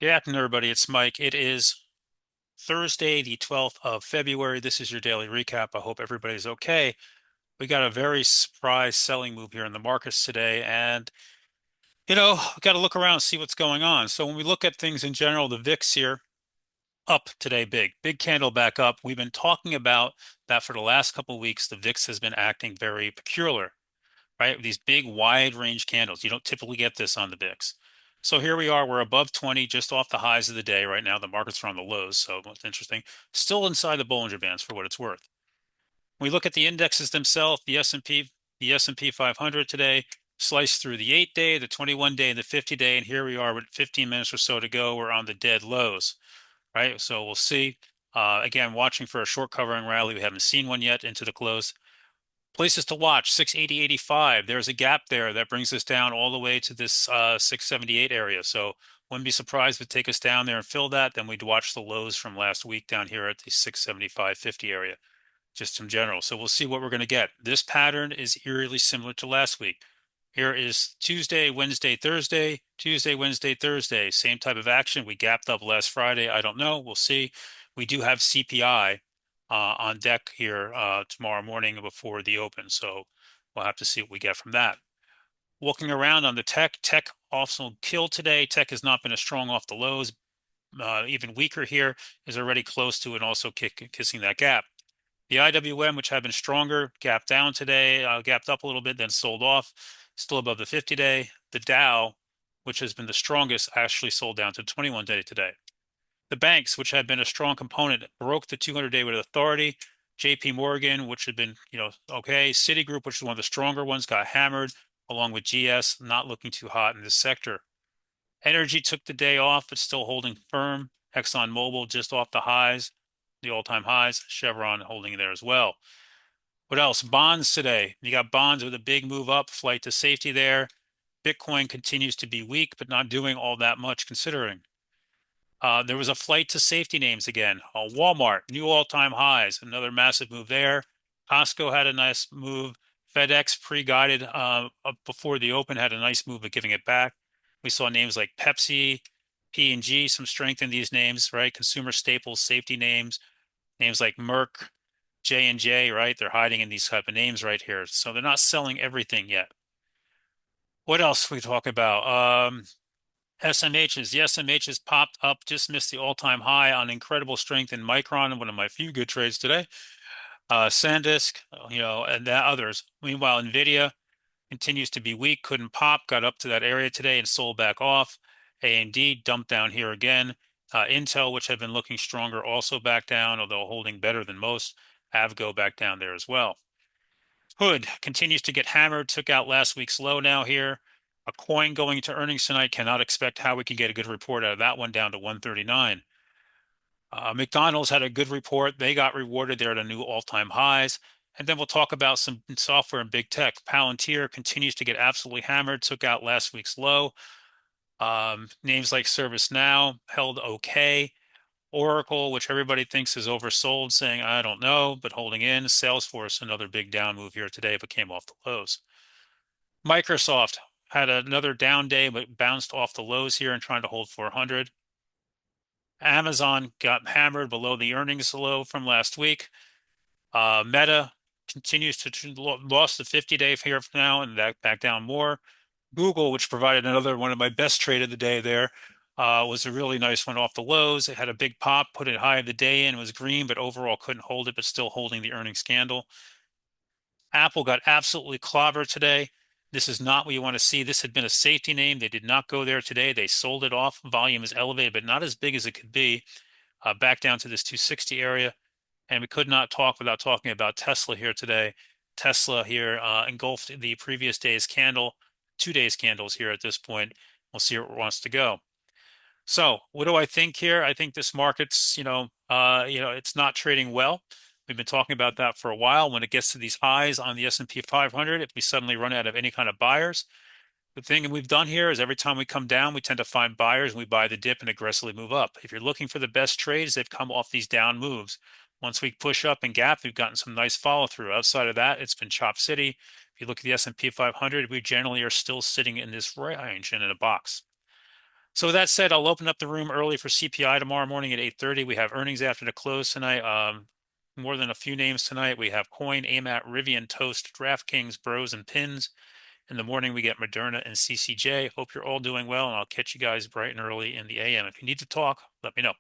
Good afternoon, everybody. It's Mike. It is Thursday, the 12th of February. This is your daily recap. I hope everybody's okay. We got a very surprise selling move here in the markets today, and we got to look around and see what's going on. So when we look at things in general, the VIX here up today, big candle back up. We've been talking about that for the last couple of weeks. The VIX has been acting very peculiar, right? These big wide range candles. You don't typically get this on the VIX. So here we are, we're above 20, just off the highs of the day. Right now, the markets are on the lows, so it's interesting. Still inside the Bollinger Bands for what it's worth. When we look at the indexes themselves, the S&P 500 today sliced through the 8-day, the 21-day, and the 50-day, and here we are with 15 minutes or so to go. We're on the dead lows, right? So we'll see. Again, watching for a short covering rally. We haven't seen one yet into the close. Places to watch, 680.85. There's a gap there that brings us down all the way to this 678 area. So wouldn't be surprised if it take us down there and fill that. Then we'd watch the lows from last week down here at the 675.50 area, just in general. So we'll see what we're going to get. This pattern is eerily similar to last week. Here is Tuesday, Wednesday, Thursday, Tuesday, Wednesday, Thursday. Same type of action. We gapped up last Friday. I don't know. We'll see. We do have CPI on deck here tomorrow morning before the open. So we'll have to see what we get from that. Looking around on the tech also killed today. Tech has not been as strong off the lows. Even weaker here is already close to and also kissing that gap. The IWM, which had been stronger, gapped down today, gapped up a little bit, then sold off, still above the 50-day. The Dow, which has been the strongest, actually sold down to 21-day today. The banks, which had been a strong component, broke the 200-day with authority. JP Morgan, which had been, okay. Citigroup, which is one of the stronger ones, got hammered, along with GS, not looking too hot in this sector. Energy took the day off, but still holding firm. ExxonMobil just off the highs, the all-time highs. Chevron holding there as well. What else? Bonds today. You got bonds with a big move up, flight to safety there. Bitcoin continues to be weak, but not doing all that much considering. There was a flight to safety names again. Walmart, new all-time highs, another massive move there. Costco had a nice move. FedEx pre-guided up before the open had a nice move of giving it back. We saw names like Pepsi, P&G, some strength in these names, right? Consumer staples, safety names, names like Merck, J&J, right? They're hiding in these type of names right here. So they're not selling everything yet. What else we talk about? SMHs. The SMHs popped up, just missed the all-time high on incredible strength in Micron, one of my few good trades today. SanDisk, and the others. Meanwhile, NVIDIA continues to be weak, couldn't pop, got up to that area today and sold back off. AMD dumped down here again. Intel, which had been looking stronger, also back down, although holding better than most. Avgo back down there as well. Hood continues to get hammered, took out last week's low now here. A coin going to earnings tonight, cannot expect how we can get a good report out of that one, down to 139. McDonald's had a good report. They got rewarded. They're at a new all-time highs. And then we'll talk about some software and big tech. Palantir continues to get absolutely hammered, took out last week's low. Names like ServiceNow held okay. Oracle, which everybody thinks is oversold, saying, I don't know, but holding in. Salesforce, another big down move here today, but came off the lows. Microsoft had another down day, but bounced off the lows here and trying to hold 400. Amazon got hammered below the earnings low from last week. Meta continues to lost the 50-day here for now and back down more. Google, which provided another one of my best trade of the day there, was a really nice one off the lows. It had a big pop, put it high of the day and was green, but overall couldn't hold it, but still holding the earnings candle. Apple got absolutely clobbered today. This is not what you want to see. This had been a safety name. They did not go there today. They sold it off. Volume is elevated, but not as big as it could be. Back down to this 260 area. And we could not talk without talking about Tesla here today. Tesla here engulfed the previous day's candle, 2 days candles here at this point. We'll see where it wants to go. So what do I think here? I think this market's, it's not trading well. We've been talking about that for a while. When it gets to these highs on the S&P 500, if we suddenly run out of any kind of buyers, the thing we've done here is every time we come down, we tend to find buyers and we buy the dip and aggressively move up. If you're looking for the best trades, they've come off these down moves. Once we push up and gap, we've gotten some nice follow through. Outside of that, it's been chop city. If you look at the S&P 500, we generally are still sitting in this range and in a box. So with that said, I'll open up the room early for CPI tomorrow morning at 8:30. We have earnings after the close tonight. More than a few names tonight. We have Coin, AMAT, Rivian, Toast, DraftKings, Bros, and Pins. In the morning, we get Moderna and CCJ. Hope you're all doing well, and I'll catch you guys bright and early in the AM. If you need to talk, let me know.